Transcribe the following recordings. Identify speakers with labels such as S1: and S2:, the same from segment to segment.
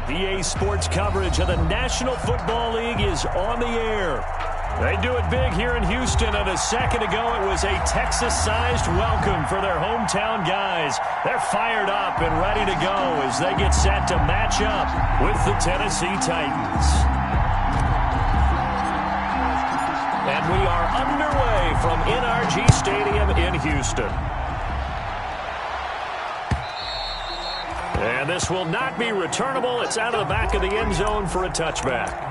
S1: EA Sports coverage of the National Football League is on the air. They do it big here in Houston, and a second ago it was a Texas-sized welcome for their hometown guys. They're fired up and ready to go as they get set to match up with the Tennessee Titans. And we are underway from NRG Stadium in Houston. And this will not be returnable. It's out of the back of the end zone for a touchback.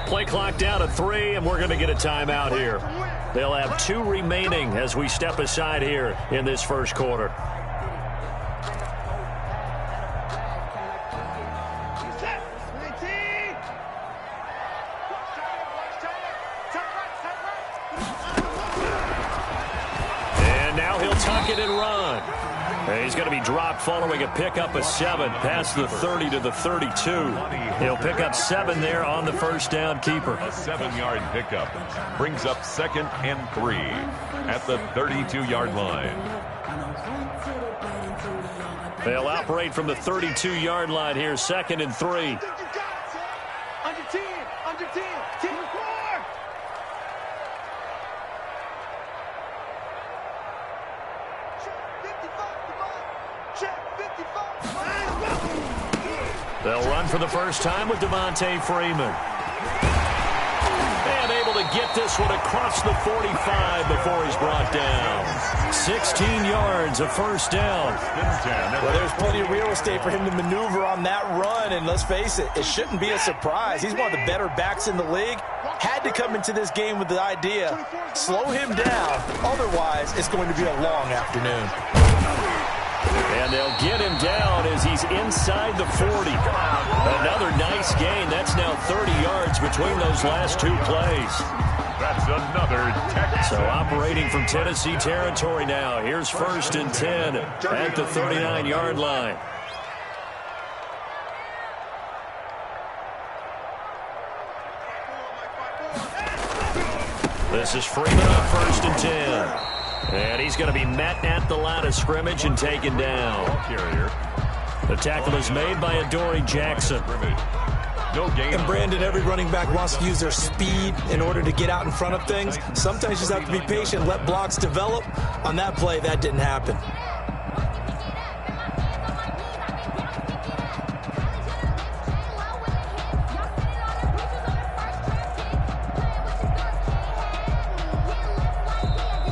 S1: Play clock down to 3, and we're going to get a timeout here. They'll have 2 remaining as we step aside here in this first quarter. And now he'll tuck it and run. And he's going to be dropped following a pickup of 7 past the 30 to the 32. He'll pick up 7 there on the first down keeper.
S2: A 7-yard pickup brings up 2nd and 3 at the 32-yard line.
S1: They'll operate from the 32-yard line here, 2nd and 3.
S3: Under 10, under 10, 10 4.
S1: They'll run for the first time with Devontae Freeman. And able to get this one across the 45 before he's brought down. 16 yards, a first down.
S4: Well, there's plenty of real estate for him to maneuver on that run, and let's face it, it shouldn't be a surprise. He's one of the better backs in the league. Had to come into this game with the idea, slow him down, otherwise it's going to be a long afternoon.
S1: And they'll get him down as he's inside the 40. Another nice gain. That's now 30 yards between those last 2 plays.
S2: That's another Texan.
S1: So operating from Tennessee territory now. Here's 1st and 10 at the 39-yard line. This is Freeman on 1st and 10. And he's going to be met at the line of scrimmage and taken down. The tackle is made by Adoree Jackson.
S2: No gain.
S4: And Brandon, every running back wants to use their speed in order to get out in front of things. Sometimes you just have to be patient, let blocks develop. On that play, that didn't happen.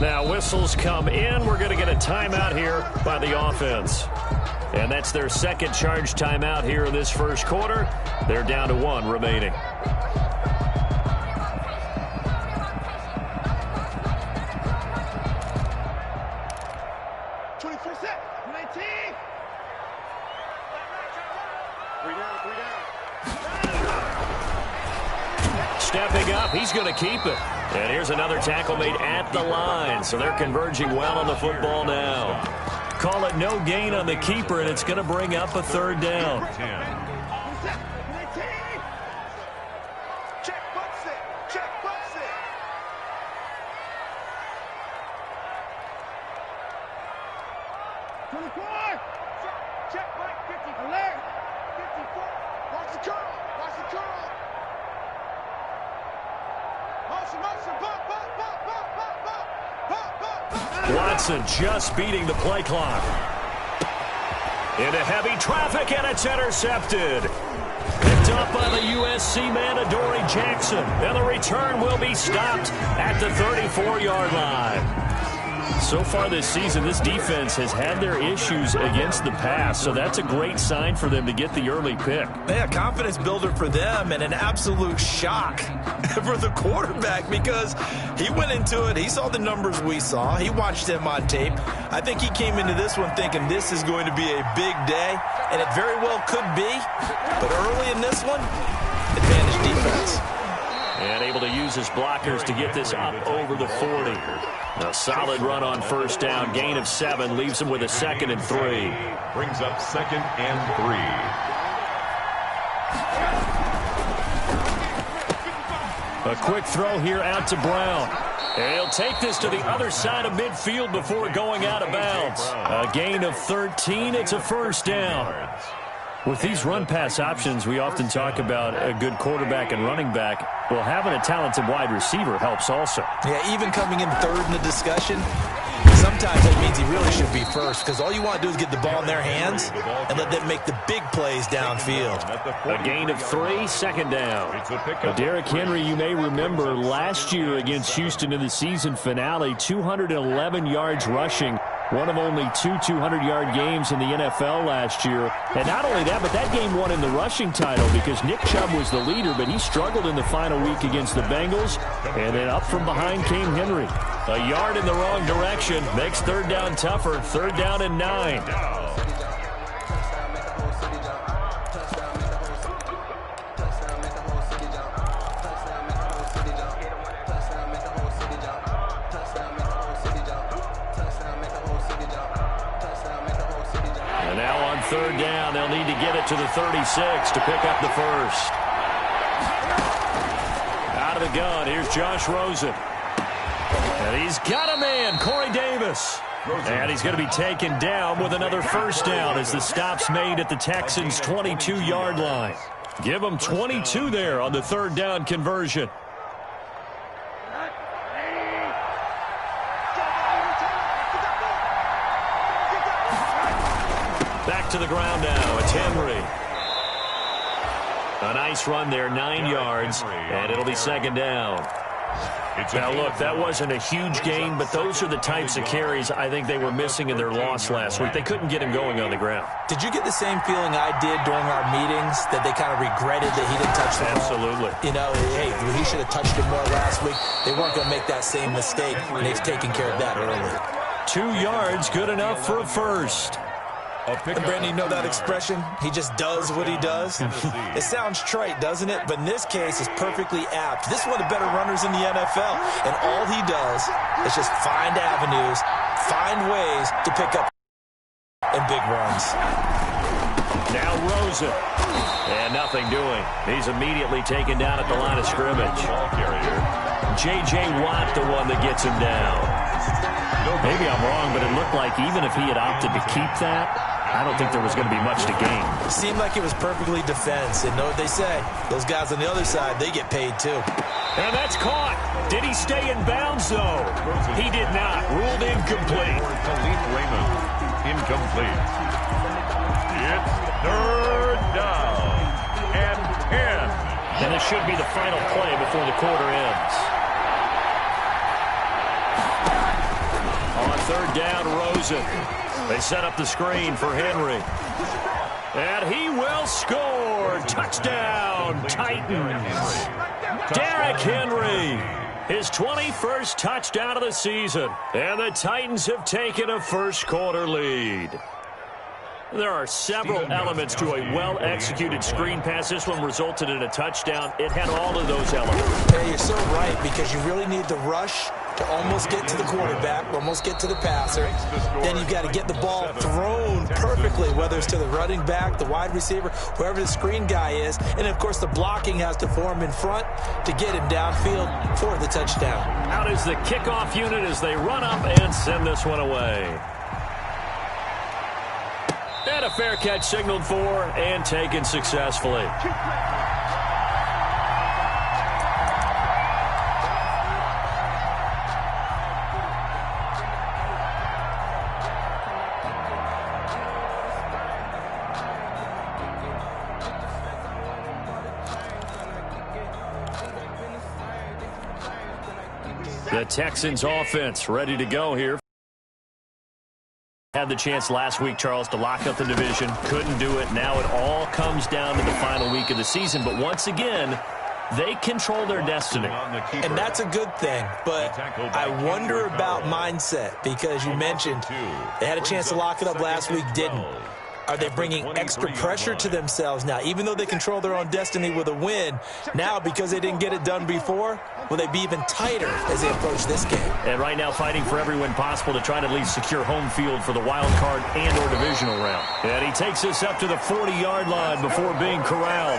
S1: Now whistles come in. We're going to get a timeout here by the offense. And that's their second charge timeout here in this first quarter. They're down to 1 remaining. Stepping up, he's going to keep it. And here's another tackle made at the line. So they're converging well on the football now. Call it no gain on the keeper, and it's going to bring up a 3rd down. Watson just beating the play clock. Into heavy traffic, and it's intercepted. Picked up by the USC man, Adoree Jackson. And the return will be stopped at the 34-yard line. So far this season, this defense has had their issues against the pass, so that's a great sign for them to get the early pick.
S4: Yeah, confidence builder for them and an absolute shock for the quarterback because he went into it. He saw the numbers we saw. He watched them on tape. I think he came into this one thinking this is going to be a big day, and it very well could be. But early in this one, advantage defense.
S1: And able to use his blockers to get this up over the 40. A solid run on first down. Gain of 7 leaves him with a 2nd and 3.
S2: Brings up 2nd and 3.
S1: A quick throw here out to Brown. And he'll take this to the other side of midfield before going out of bounds. A gain of 13. It's a first down. With these run-pass options, we often talk about a good quarterback and running back. Well, having a talented wide receiver helps also.
S4: Yeah, even coming in third in the discussion, sometimes that means he really should be first because all you want to do is get the ball in their hands and let them make the big plays downfield.
S1: A gain of 3, 2nd down. Derrick Henry, you may remember last year against Houston in the season finale, 211 yards rushing. One of only 2 200-yard games in the NFL last year. And not only that, but that game won him the rushing title because Nick Chubb was the leader, but he struggled in the final week against the Bengals. And then up from behind came Henry. A yard in the wrong direction makes 3rd down tougher. 3rd down and 9. Third down, they'll need to get it to the 36 to pick up the first. Out of the gun, here's Josh Rosen. And he's got a man, Corey Davis. And he's going to be taken down with another first down as the stop's made at the Texans' 22-yard line. Give them 22 there on the 3rd down conversion. Back to the ground now. It's Henry. A nice run there, 9 yards, and it'll be 2nd down. Now, look, that wasn't a huge gain, but those are the types of carries I think they were missing in their loss last week. They couldn't get him going on the ground.
S4: Did you get the same feeling I did during our meetings, that they kind of regretted that he didn't touch the ball?
S1: Absolutely.
S4: You know, hey, he should have touched it more last week. They weren't going to make that same mistake, and they've taken care of that early.
S1: 2 yards, good enough for a first.
S4: And Brandon, you know that expression? He just does what he does. It sounds trite, doesn't it? But in this case, it's perfectly apt. This is one of the better runners in the NFL. And all he does is just find avenues, find ways to pick up in big runs.
S1: Now Rosen. And nothing doing. He's immediately taken down at the line of scrimmage. J.J. Watt, the one that gets him down. Maybe I'm wrong, but it looked like even if he had opted to keep that, I don't think there was going to be much to gain.
S4: It seemed like it was perfectly defense. And know what they say? Those guys on the other side, they get paid too.
S1: And that's caught. Did he stay in bounds, though? He did not. Ruled incomplete.
S2: Raymond, incomplete. It's 3rd down and 10.
S1: And this should be the final play before the quarter ends. On 3rd down, Rosen. They set up the screen for Henry. And he will score. Touchdown, Titans. Derrick Henry. His 21st touchdown of the season. And the Titans have taken a first-quarter lead. There are several elements to a well-executed screen pass. This one resulted in a touchdown. It had all of those elements.
S4: Yeah, you're so right, because you really need the rush to almost get to the quarterback, almost get to the passer. Then you've got to get the ball thrown perfectly, whether it's to the running back, the wide receiver, whoever the screen guy is. And, of course, the blocking has to form in front to get him downfield for the touchdown.
S1: Out is the kickoff unit as they run up and send this one away. And a fair catch signaled for and taken successfully. The Texans offense ready to go here. Had the chance last week, Charles, to lock up the division. Couldn't do it. Now it all comes down to the final week of the season. But once again, they control their destiny.
S4: And that's a good thing. But I wonder about mindset, because you mentioned they had a chance to lock it up last week, didn't. Are they bringing extra pressure to themselves now? Even though they control their own destiny with a win, now because they didn't get it done before, will they be even tighter as they approach this game?
S1: And right now fighting for every win possible to try to at least secure home field for the wild card and or divisional round. And he takes us up to the 40-yard line before being corralled.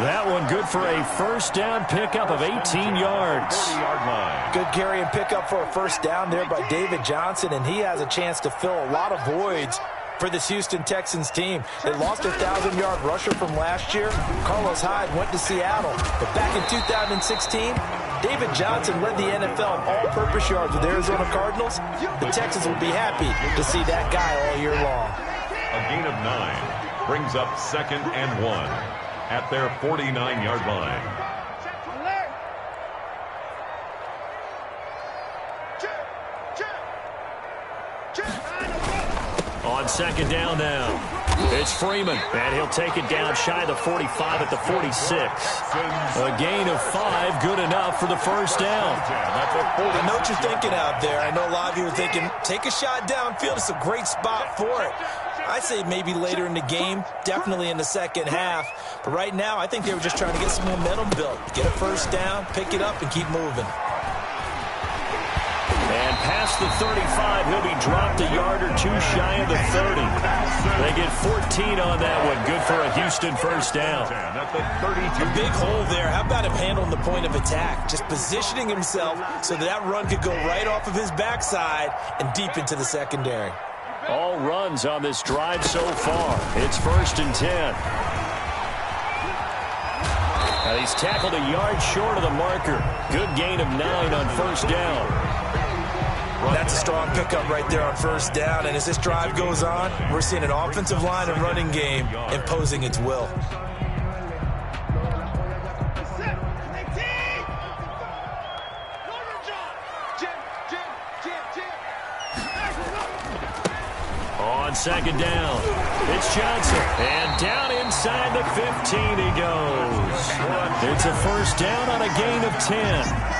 S1: That one good for a first down pickup of 18 yards.
S2: 40-yard line.
S4: Good carry and pickup for a first down there by David Johnson, and he has a chance to fill a lot of voids for this Houston Texans team. They lost a 1,000-yard rusher from last year. Carlos Hyde went to Seattle. But back in 2016, David Johnson led the NFL in all-purpose yards with Arizona Cardinals. The Texans will be happy to see that guy all year long.
S2: A gain of 9 brings up 2nd and 1 at their 49-yard line.
S1: On second down now, it's Freeman, and he'll take it down shy of the 45 at the 46. A gain of 5, good enough for the first down.
S4: I know what you're thinking out there. I know a lot of you are thinking, take a shot downfield. It's a great spot for it. I say maybe later in the game, definitely in the second half. But right now, I think they were just trying to get some momentum built. Get a first down, pick it up, and keep moving.
S1: And past the 35, he'll be dropped a yard or two shy of the 30. They get 14 on that one. Good for a Houston first down.
S4: A big hole there. How about him handling the point of attack? Just positioning himself so that run could go right off of his backside and deep into the secondary.
S1: All runs on this drive so far. It's 1st and 10. Now he's tackled a yard short of the marker. Good gain of 9 on first down.
S4: That's a strong pickup right there on first down. And as this drive goes on, we're seeing an offensive line and running game imposing its will.
S1: On second down, it's Johnson. And down inside the 15 he goes. It's a first down on a gain of 10.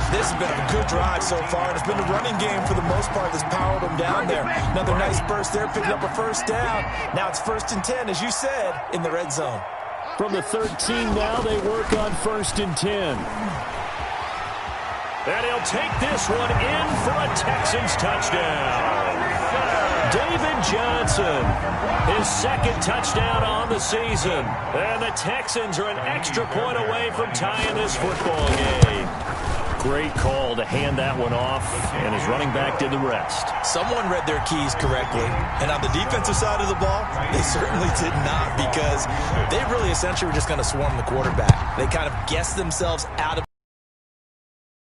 S4: This has been a good drive so far, and it's been a running game for the most part that's powered them down there. Another nice burst there, picking up a first down. Now it's 1st and 10, as you said, in the red zone.
S1: From the 13 now, they work on 1st and 10. And he'll take this one in for a Texans touchdown. David Johnson, his 2nd touchdown on the season. And the Texans are an extra point away from tying this football game. Great call to hand that one off, and his running back did the rest.
S4: Someone read their keys correctly, and on the defensive side of the ball, they certainly did not, because they really essentially were just going to swarm the quarterback. They kind of guessed themselves out of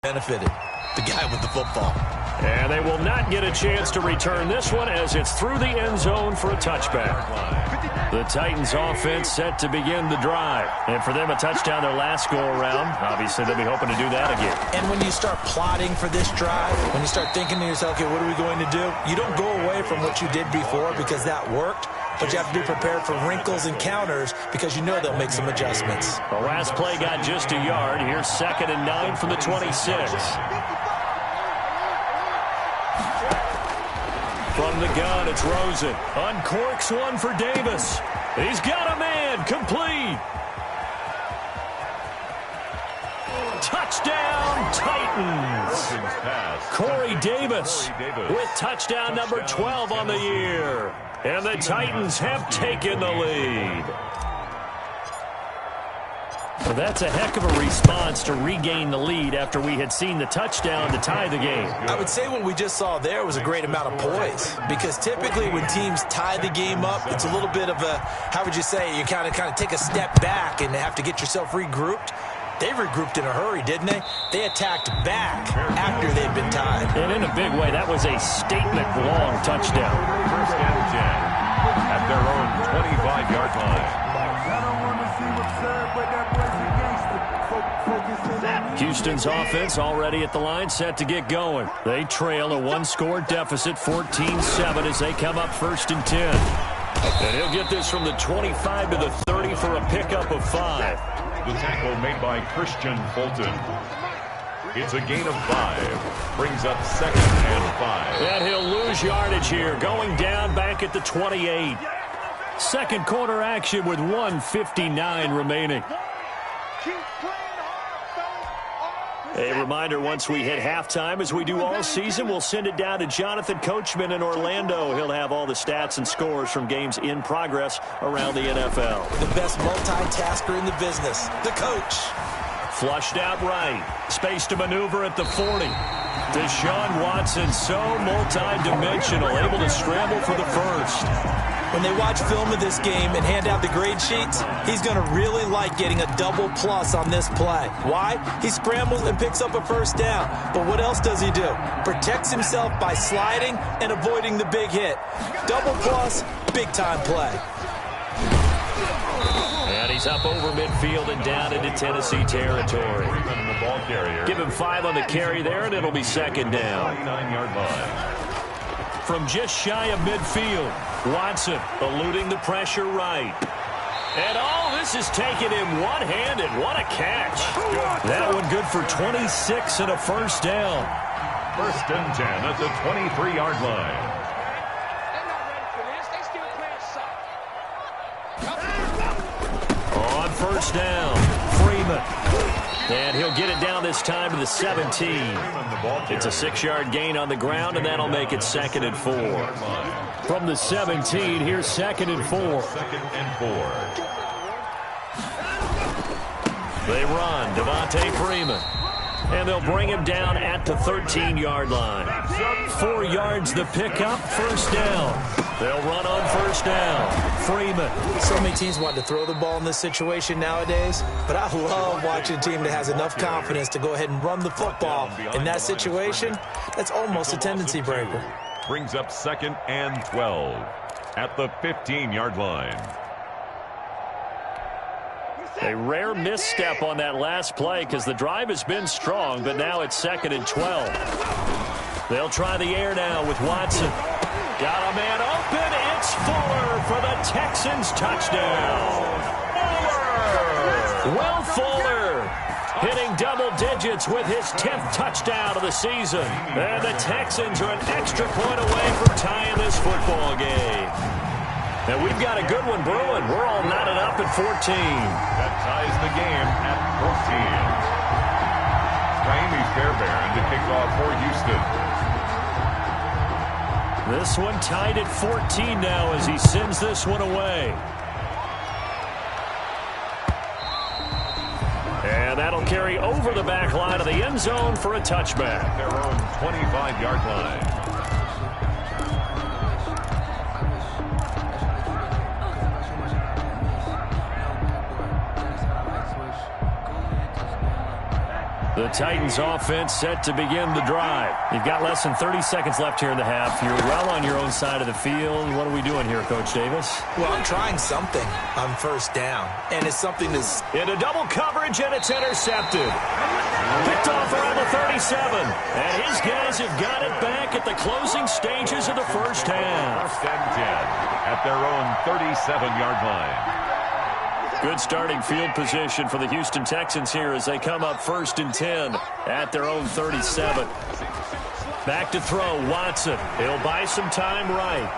S4: benefited the guy with the football.
S1: And they will not get a chance to return this one as it's through the end zone for a touchback. The Titans offense set to begin the drive. And for them, a touchdown their last go-around. Obviously, they'll be hoping to do that again.
S4: And when you start plotting for this drive, when you start thinking to yourself, okay, what are we going to do? You don't go away from what you did before because that worked. But you have to be prepared for wrinkles and counters because you know they'll make some adjustments.
S1: The last play got just a yard. Here's 2nd and 9 from the 26. From the gun, it's Rosen. Uncorks one for Davis. He's got a man. Complete. Touchdown, Titans. Corey Davis with touchdown number 12 on the year. And the Titans have taken the lead. Well, that's a heck of a response to regain the lead after we had seen the touchdown to tie the game.
S4: I would say what we just saw there was a great amount of poise, because typically when teams tie the game up, it's a little bit of a, how would you say, you kind of take a step back and have to get yourself regrouped. They regrouped in a hurry, didn't they? They attacked back after they'd been tied.
S1: And in a big way, that was a statement-long touchdown.
S2: First down 10 at their own 25-yard line.
S3: I don't want to see what's said, but that was against the
S1: Houston's offense already at the line, set to get going. They trail a one-score deficit, 14-7, as they come up 1st and 10. And he'll get this from the 25 to the 30 for a pickup of 5.
S2: The tackle made by Christian Fulton. It's a gain of 5. Brings up 2nd and 5.
S1: And he'll lose yardage here, going down back at the 28. Second quarter action with 1:59 remaining. A reminder, once we hit halftime, as we do all season, we'll send it down to Jonathan Coachman in Orlando. He'll have all the stats and scores from games in progress around the NFL.
S4: The best multitasker in the business, the coach.
S1: Flushed out right. Space to maneuver at the 40. Deshaun Watson, so multi-dimensional, able to scramble for the first.
S4: When they watch film of this game and hand out the grade sheets, he's going to really like getting a double plus on this play. Why? He scrambles and picks up a first down. But what else does he do? Protects himself by sliding and avoiding the big hit. Double plus, big-time play.
S1: And he's up over midfield and down into Tennessee territory. Give him 5 on the carry there, and it'll be 2nd down.
S2: 29-yard line.
S1: From just shy of midfield, Watson eluding the pressure right. And this is taking him one-handed. What a catch. That one good for 26 and a first down.
S2: 1st and 10 at the 23-yard line.
S1: On first down, Freeman. And he'll get it down this time to the 17. It's a 6-yard gain on the ground, and that'll make it 2nd and 4. From the 17, here's 2nd and 4.
S2: 2nd and 4.
S1: They run, Devontae Freeman. And they'll bring him down at the 13-yard line. 4 yards the pickup, first down. They'll run on first down. Freeman.
S4: So many teams want to throw the ball in this situation nowadays, but I love watching a team that has enough confidence to go ahead and run the football. In that situation, that's almost a tendency breaker.
S2: Brings up 2nd and 12 at the 15-yard line.
S1: A rare misstep on that last play because the drive has been strong, but now it's 2nd and 12. They'll try the air now with Watson. Got a man open. It's Fuller for the Texans touchdown. Fuller! Will Fuller hitting double digits with his 10th touchdown of the season. And the Texans are an extra point away from tying this football game. And we've got a good one brewing. We're all knotted up at 14.
S2: That ties the game at 14. Raimi Fairbairn to kick off for Houston.
S1: This one tied at 14 now as he sends this one away. And that'll carry over the back line of the end zone for a touchback.
S2: Their own 25-yard line.
S1: The Titans offense set to begin the drive. You've got less than 30 seconds left here in the half. You're well on your own side of the field. What are we doing here, Coach Davis?
S4: Well, I'm trying something on first down, and it's something that's...
S1: Into double coverage, and it's intercepted. Picked off around the 37. And his guys have got it back at the closing stages of the first half.
S2: 1st and 10 at their own 37-yard line.
S1: Good starting field position for the Houston Texans here as they come up 1st and 10 at their own 37. Back to throw, Watson. He'll buy some time right.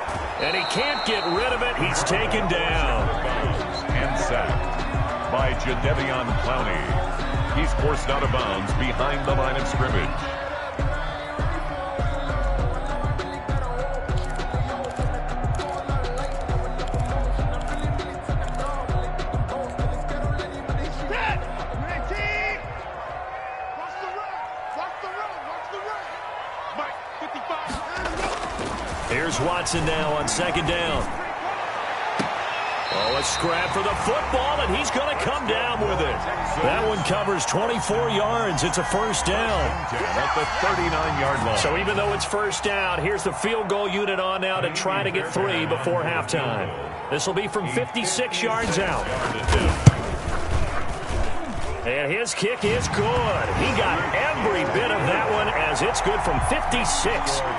S1: And he can't get rid of it. He's taken down.
S2: And sacked by Jadeveon Clowney. He's forced out of bounds behind the line of scrimmage.
S1: Here's Watson now on 2nd down. Oh, a scrap for the football, and he's going to come down with it. That one covers 24 yards. It's a first down.
S2: At the 39-yard line.
S1: So even though it's first down, here's the field goal unit on now to try to get 3 before halftime. This will be from 56 yards out. And his kick is good. He got every bit of that one as it's good from 56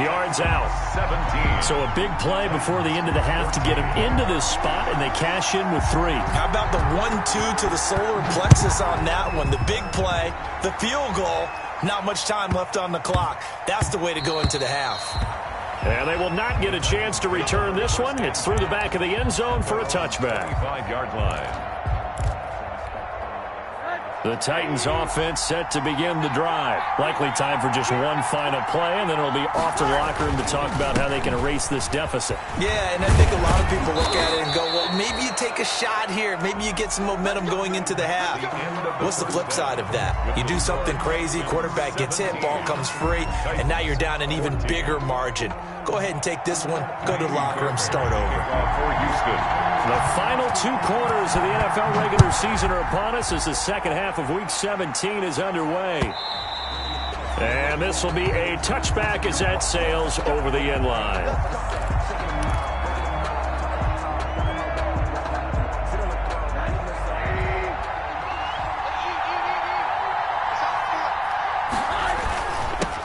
S1: yards out.
S2: 17.
S1: So a big play before the end of the half to get him into this spot, and they cash in with 3.
S4: How about the 1-2 to the solar plexus on that one? The big play, the field goal, not much time left on the clock. That's the way to go into the half.
S1: And they will not get a chance to return this one. It's through the back of the end zone for a touchback.
S2: 5-yard line.
S1: The Titans offense set to begin the drive. Likely time for just one final play, and then it'll be off to the locker room to talk about how they can erase this deficit.
S4: Yeah, and I think a lot of people look at it and go, well, maybe you take a shot here. Maybe you get some momentum going into the half. What's the flip side of that? You do something crazy, quarterback gets hit, ball comes free, and now you're down an even bigger margin. Go ahead and take this one, go to the locker room, start over.
S2: For Houston.
S1: The final 2 quarters of the NFL regular season are upon us as the second half of Week 17 is underway. And this will be a touchback as that sails over the end line.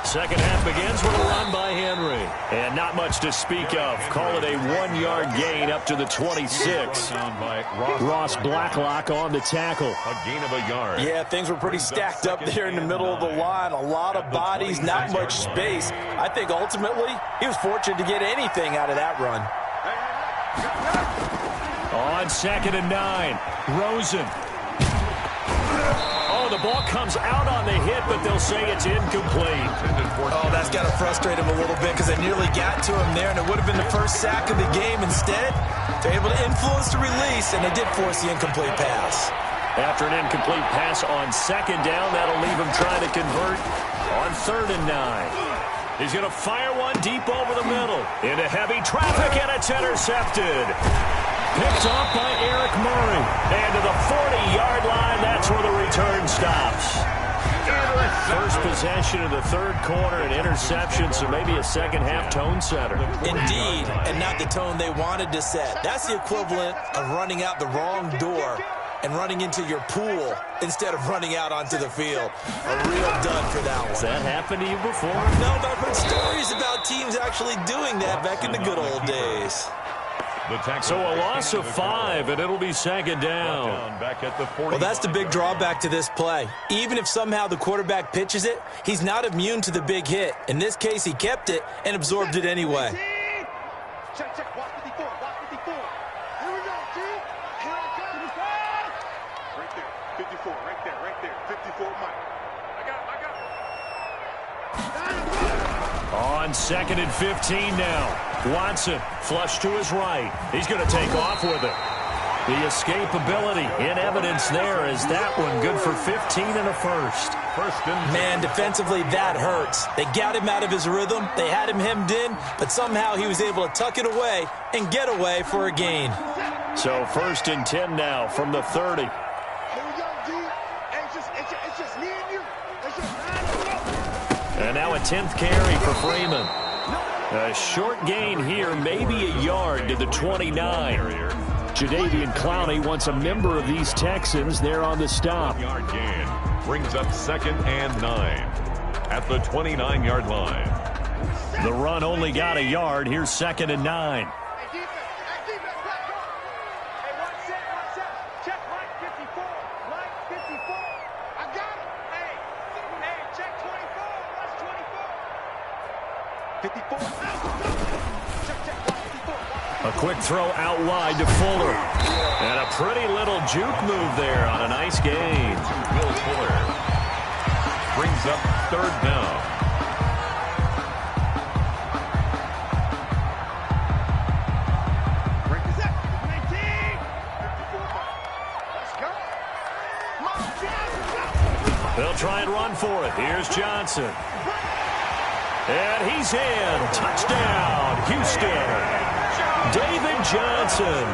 S1: Second half begins with a run by Henry. And not much to speak of. Call it a 1-yard gain up to the 26. Ross Blacklock on the tackle.
S2: A gain of a yard.
S4: Yeah, things were pretty stacked up there in the middle of the line. A lot of bodies, not much space. I think ultimately he was fortunate to get anything out of that run.
S1: On 2nd and 9, Rosen. The ball comes out on the hit, but they'll say it's incomplete.
S4: Oh, that's got to frustrate him a little bit because they nearly got to him there, and it would have been the first sack of the game. Instead, they're able to influence the release, and they did force the incomplete pass.
S1: After an incomplete pass on 2nd down, that'll leave him trying to convert on 3rd and 9. He's going to fire one deep over the middle. Into heavy traffic, and it's intercepted. Picked off by Eric Murray. And to the 40-yard line, that's where the return stops. First possession of the 3rd quarter, an interception, so maybe a second-half tone setter.
S4: Indeed, and not the tone they wanted to set. That's the equivalent of running out the wrong door and running into your pool instead of running out onto the field. A real dud for that one.
S1: Has that happened to you before?
S4: No, but I've heard stories about teams actually doing that back in the good old days.
S1: So a loss of 5, and it'll be 2nd down.
S2: Back at the 40.
S4: Well, that's the big drawback to this play. Even if somehow the quarterback pitches it, he's not immune to the big hit. In this case, he kept it and absorbed it anyway.
S3: Check, check. Watch 54. Watch 54. Here we go, G. Here I come. Right there. 54. Right there. Right there. 54, Mike. I got it.
S1: On 2nd and 15 now. Watson, flush to his right. He's going to take off with it. The escapability in evidence there is that one good for 15 and a first.
S4: Man, defensively, that hurts. They got him out of his rhythm. They had him hemmed in, but somehow he was able to tuck it away and get away for a gain.
S1: So 1st and 10 now from the 30.
S3: Here we go, G. It's just me and you. It's just line.
S1: And now a 10th carry for Freeman. A short gain here, maybe a yard to the 29. Jadeveon Clowney wants a member of these Texans there on the stop.
S2: Yard gain brings up 2nd and 9 at the 29-yard line.
S1: The run only got a yard. Here's 2nd and 9. A quick throw out wide to Fuller. And a pretty little juke move there on a nice gain.
S2: Will Fuller brings up 3rd down.
S3: Break this up. 19. 54. Let's go.
S1: They'll try and run for it. Here's Johnson. And he's in. Touchdown, Houston. David Johnson,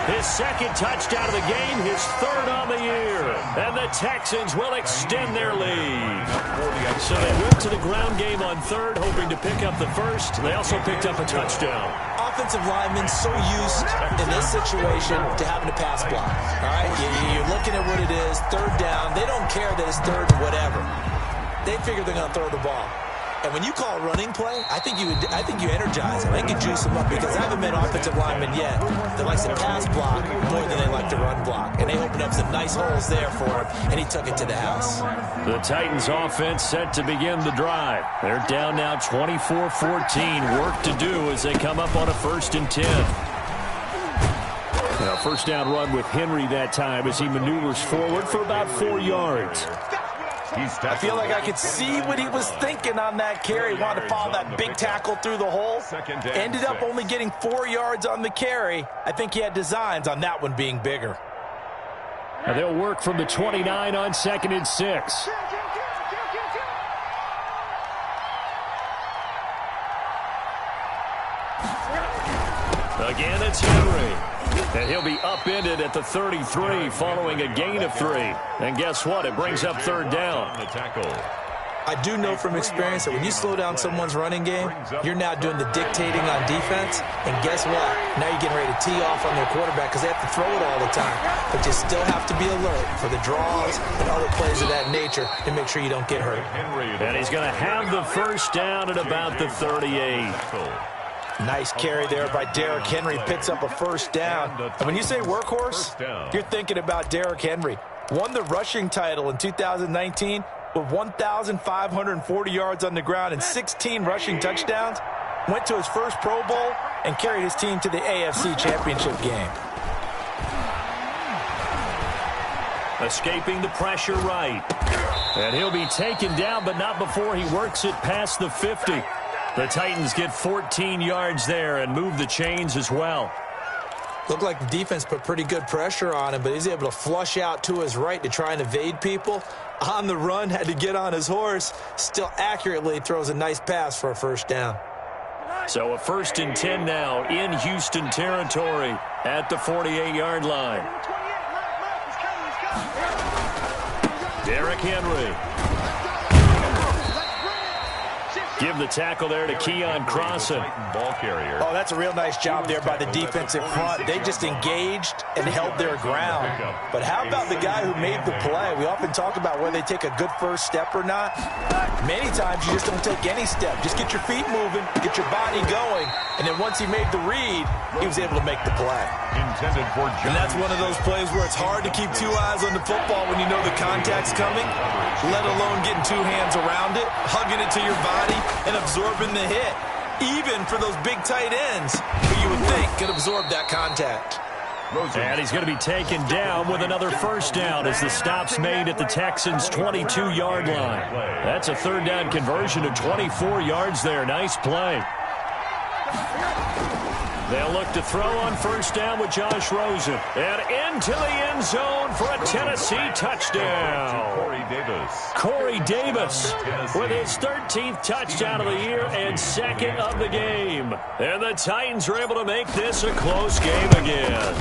S1: his 2nd touchdown of the game, his 3rd on the year. And the Texans will extend their lead. So they went to the ground game on 3rd, hoping to pick up the first. They also picked up a touchdown.
S4: offensive linemen so used in this situation to having to pass block. All right, you're looking at what it is, third down. They don't care that it's third and whatever. They figure they're going to throw the ball. And when you call a running play, I think you energize them. I think you juice them up because I haven't met offensive linemen yet that likes to pass block more than they like to run block. And they opened up some nice holes there for him, and he took it to the house.
S1: The Titans offense set to begin the drive. They're down now 24-14. Work to do as they come up on a 1st and 10. Now, first down run with Henry that time as he maneuvers forward for about 4 yards.
S4: I feel like I could see what he was thinking on that carry. Wanted to follow that big tackle through the hole. Ended up only getting 4 yards on the carry. I think he had designs on that one being bigger.
S1: Now they'll work from the 29 on 2nd and 6. Again, it's Henry. And he'll be upended at the 33 following a gain of 3. And guess what? It brings up 3rd down.
S4: I do know from experience that when you slow down someone's running game, you're now doing the dictating on defense. And guess what? Now you're getting ready to tee off on their quarterback because they have to throw it all the time. But you still have to be alert for the draws and other plays of that nature to make sure you don't get hurt.
S1: And he's going to have the first down at about the 38.
S4: Nice carry there by Derrick Henry. Picks up a first down. And when you say workhorse, you're thinking about Derrick Henry. Won the rushing title in 2019 with 1,540 yards on the ground and 16 rushing touchdowns. Went to his first Pro Bowl and carried his team to the AFC Championship game.
S1: Escaping the pressure right. And he'll be taken down, but not before he works it past the 50. The Titans get 14 yards there and move the chains as well.
S4: Looked like the defense put pretty good pressure on him, but he's able to flush out to his right to try and evade people. On the run, had to get on his horse. Still accurately throws a nice pass for a first down.
S1: So a 1st and 10 now in Houston territory at the 48-yard line. Derrick Henry. Give the tackle there to Keon Crossan.
S4: Oh, that's a real nice job there by the defensive front. They just engaged and held their ground. But how about the guy who made the play? We often talk about whether they take a good first step or not. Many times you just don't take any step. Just get your feet moving, get your body going, and then once he made the read, he was able to make the play. And that's one of those plays where it's hard to keep 2 eyes on the football when you know the contact's coming, let alone getting 2 hands around it, hugging it to your body, and absorbing the hit, even for those big tight ends who you would think could absorb that contact.
S1: And he's going to be taken down with another first down as the stop's made at the Texans' 22-yard line. That's a 3rd down conversion of 24 yards there. Nice play. They'll look to throw on first down with Josh Rosen. And into the end zone for a Tennessee touchdown. Corey Davis with his 13th touchdown of the year and 2nd of the game. And the Titans are able to make this a close game again.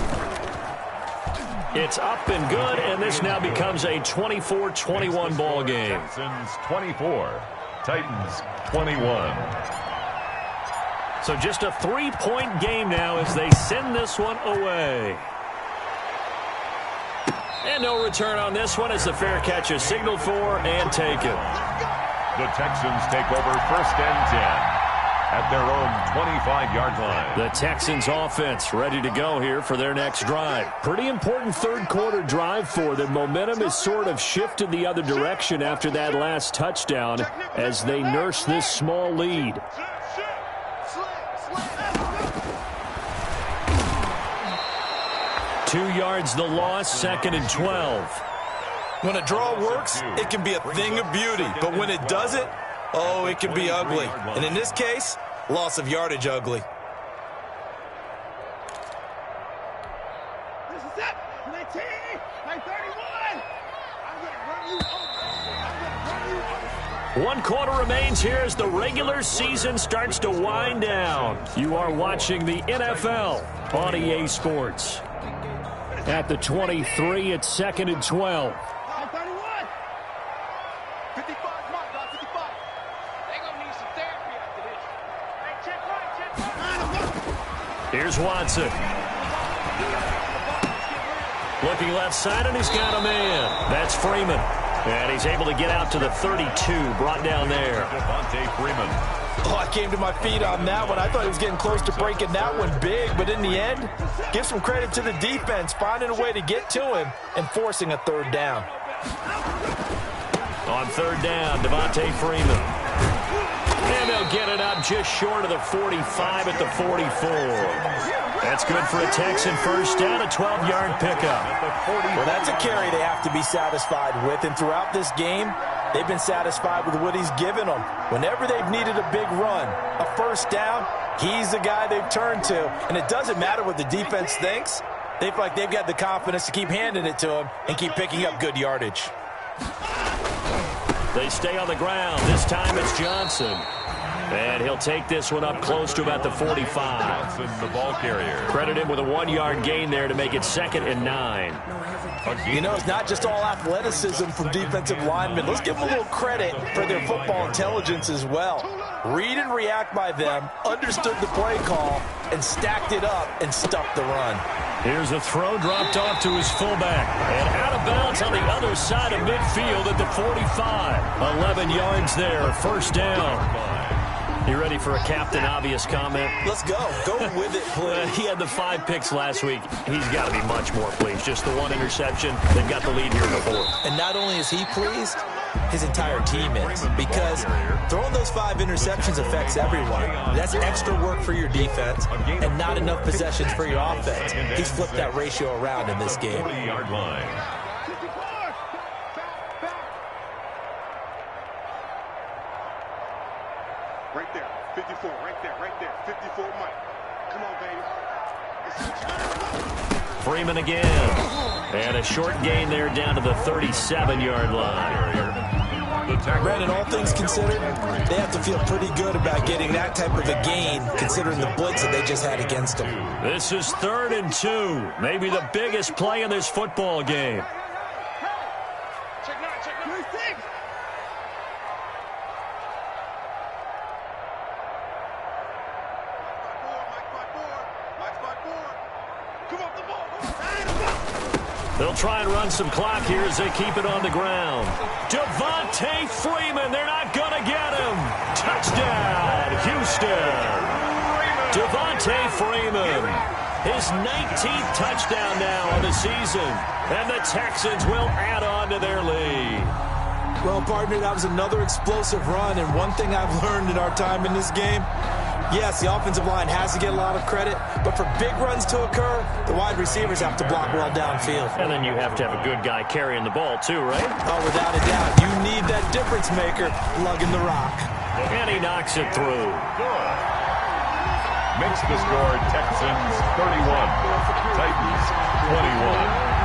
S1: It's up and good, and this now becomes a 24-21 ball game.
S2: Texans 24, Titans 21.
S1: So just a 3-point game now as they send this one away. And no return on this one as the fair catch is signaled for and taken.
S2: The Texans take over 1st and 10 at their own 25-yard line.
S1: The Texans offense ready to go here for their next drive. Pretty important 3rd quarter drive for them. Momentum is sort of shifted the other direction after that last touchdown as they nurse this small lead. 2 yards the loss, 2nd and 12.
S4: When a draw works, it can be a thing of beauty. But when it doesn't, oh, it can be ugly. And in this case, loss of yardage ugly.
S3: This is it. 19, 31. I'm going to run you over.
S1: 1 quarter remains here as the regular season starts to wind down. You are watching the NFL on EA Sports. At the 23, it's 2nd and 12.
S3: 31. 55, mark, 55. They're going to need some therapy after this. Hey, check right.
S1: Here's Watson. Looking left side, and he's got a man. That's Freeman. And he's able to get out to the 32, brought down there.
S2: Devontae Freeman.
S4: Oh, I came to my feet on that one. I thought he was getting close to breaking that one big, but in the end, give some credit to the defense, finding a way to get to him and forcing a third down.
S1: On third down, Devontae Freeman. And they'll get it up just short of the 45 at the 44. That's good for a Texan first down, a 12-yard pickup.
S4: Well, that's a carry they have to be satisfied with, and throughout this game, they've been satisfied with what he's given them. Whenever they've needed a big run, a first down, he's the guy they've turned to. And it doesn't matter what the defense thinks. They feel like they've got the confidence to keep handing it to him and keep picking up good yardage.
S1: They stay on the ground. This time it's Johnson. And he'll take this one up close to about the 45.
S2: Johnson, the ball carrier.
S1: Credit him with a 1-yard gain there to make it 2nd and 9.
S4: You know, it's not just all athleticism from defensive linemen. Let's give them a little credit for their football intelligence as well. Read and react by them, understood the play call, and stacked it up and stuffed the run.
S1: Here's a throw dropped off to his fullback. And out of bounds on the other side of midfield at the 45. 11 yards there, first down. You ready for a Captain Obvious comment?
S4: Let's go. Go with it, please.
S1: He had the 5 picks last week. He's got to be much more pleased. Just the 1 interception. They've got the lead here in the 4th.
S4: And not only is he pleased, his entire team is. Because throwing those 5 interceptions affects everyone. That's extra work for your defense and not enough possessions for your offense. He's flipped that ratio around in this game.
S2: 40-yard line.
S3: Right there, 54, right there, 54, Mike. Come on, baby.
S1: Freeman again. And a short gain there down to the 37-yard line.
S4: Brandon, all things considered, they have to feel pretty good about getting that type of a gain, considering the blitz that they just had against them.
S1: This is 3rd and 2. Maybe the biggest play in this football game.
S3: Check 9, check 9.
S1: They'll try and run some clock here as they keep it on the ground. Devontae Freeman, they're not going to get him. Touchdown, Houston. Devontae Freeman, his 19th touchdown now of the season. And the Texans will add on to their lead.
S4: Well, partner, that was another explosive run, and one thing I've learned in our time in this game, yes, the offensive line has to get a lot of credit, but for big runs to occur, the wide receivers have to block well downfield.
S1: And then you have to have a good guy carrying the ball too, right?
S4: Oh, without a doubt. You need that difference maker lugging the rock.
S1: And he knocks it through.
S2: Good. Makes the score Texans 31, Titans 21.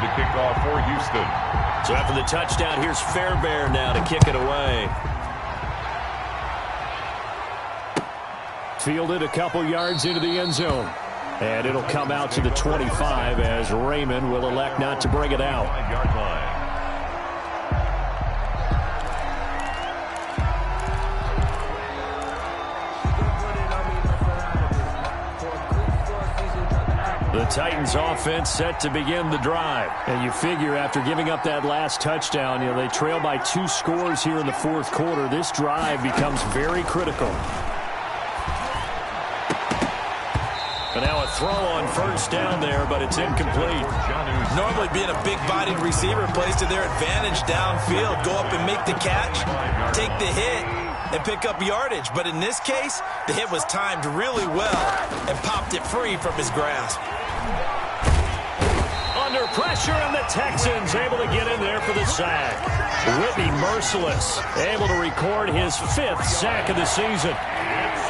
S2: To kick off for Houston.
S1: So after the touchdown, here's Fairbairn now to kick it away. Fielded a couple yards into the end zone. And it'll come out to the 25 as Raymond will elect not to bring it out.
S2: 5-yard line.
S1: The Titans offense set to begin the drive. And you figure after giving up that last touchdown, they trail by 2 scores here in the 4th quarter. This drive becomes very critical. And now a throw on first down there, but it's incomplete.
S4: Normally being a big-bodied receiver plays to their advantage downfield. Go up and make the catch, take the hit, and pick up yardage. But in this case, the hit was timed really well and popped it free from his grasp.
S1: Under pressure, and the Texans able to get in there for the sack. Whitney Merciless able to record his 5th sack of the season.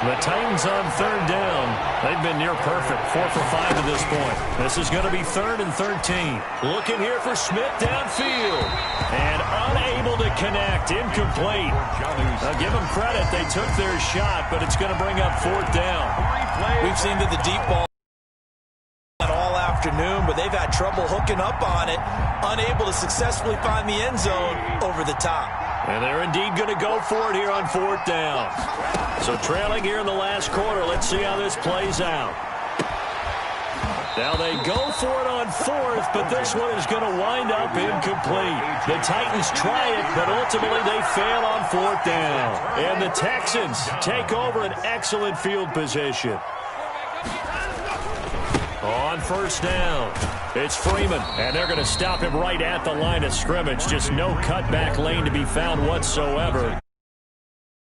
S1: The Titans on 3rd down. They've been near perfect, 4 for 5 to this point. This is going to be 3rd and 13. Looking here for Smith downfield. And unable to connect, incomplete. Now give them credit, they took their shot, but it's going to bring up 4th down.
S4: We've seen that the deep ball all afternoon, but they've had trouble hooking up on it, unable to successfully find the end zone over the top.
S1: And they're indeed going to go for it here on 4th down. So trailing here in the last quarter. Let's see how this plays out. Now they go for it on 4th, but this one is going to wind up incomplete. The Titans try it, but ultimately they fail on 4th down. And the Texans take over an excellent field position. On 1st down, it's Freeman, and they're going to stop him right at the line of scrimmage. Just no cutback lane to be found whatsoever.